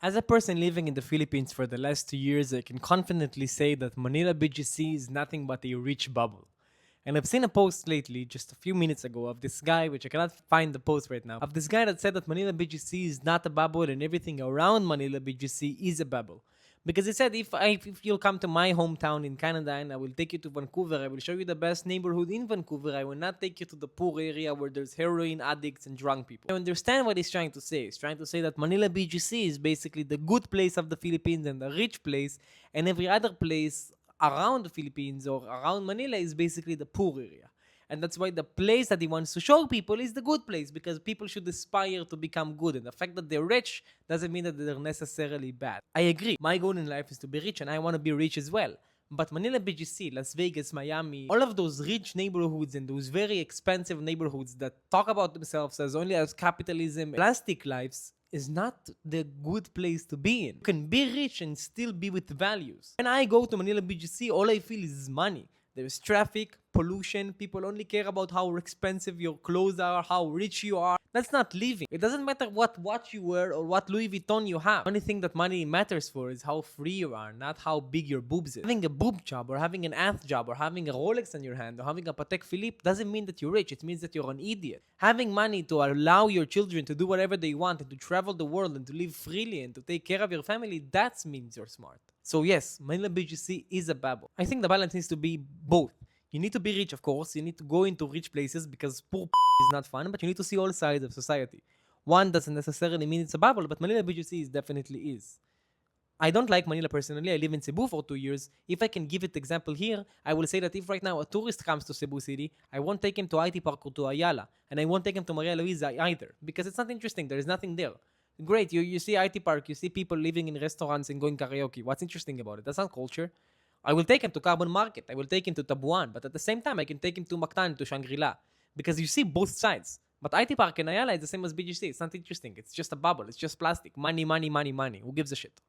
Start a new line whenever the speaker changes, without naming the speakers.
As a person living in the Philippines for the last 2 years, I can confidently say that Manila BGC is nothing but a rich bubble. And I've seen a post lately, just a few minutes ago, of this guy, which I cannot find the post right now, of this guy that said that Manila BGC is not a bubble and everything around Manila BGC is a bubble. Because he said, if you'll come to my hometown in Canada and I will take you to Vancouver, I will show you the best neighborhood in Vancouver. I will not take you to the poor area where there's heroin addicts and drunk people. I understand what he's trying to say. He's trying to say that Manila BGC is basically the good place of the Philippines and the rich place, and every other place around the Philippines or around Manila is basically the poor area. And that's why the place that he wants to show people is the good place, because people should aspire to become good. And the fact that they're rich doesn't mean that they're necessarily bad. I agree. My goal in life is to be rich, and I want to be rich as well. But Manila BGC, Las Vegas, Miami, all of those rich neighborhoods and those very expensive neighborhoods that talk about themselves as only as capitalism, plastic lives, is not the good place to be in. You can be rich and still be with values. When I go to Manila BGC, all I feel is money. There's traffic, pollution, people only care about how expensive your clothes are, how rich you are. That's not living. It doesn't matter what watch you wear or what Louis Vuitton you have. The only thing that money matters for is how free you are, not how big your boobs is. Having a boob job or having an ass job or having a Rolex on your hand or having a Patek Philippe doesn't mean that you're rich. It means that you're an idiot. Having money to allow your children to do whatever they want and to travel the world and to live freely and to take care of your family, that means you're smart. So yes, Manila BGC is a bubble. I think the balance needs to be both. You need to be rich, of course. You need to go into rich places because poor is not fun, but you need to see all sides of society. One doesn't necessarily mean it's a bubble, but Manila BGC definitely is. I don't like Manila personally. I live in Cebu for 2 years. If I can give it example here, I will say that if right now a tourist comes to Cebu City, I won't take him to IT Park or to Ayala, and I won't take him to Maria Luisa either, because it's not interesting. There is nothing there. Great, you see IT Park, you see people living in restaurants and going karaoke. What's interesting about it? That's not culture. I will take him to Carbon Market. I will take him to Tabuan. But at the same time, I can take him to Mactan, to Shangri-La. Because you see both sides. But IT Park and Ayala is the same as BGC. It's not interesting. It's just a bubble. It's just plastic. Money, money, money, money. Who gives a shit?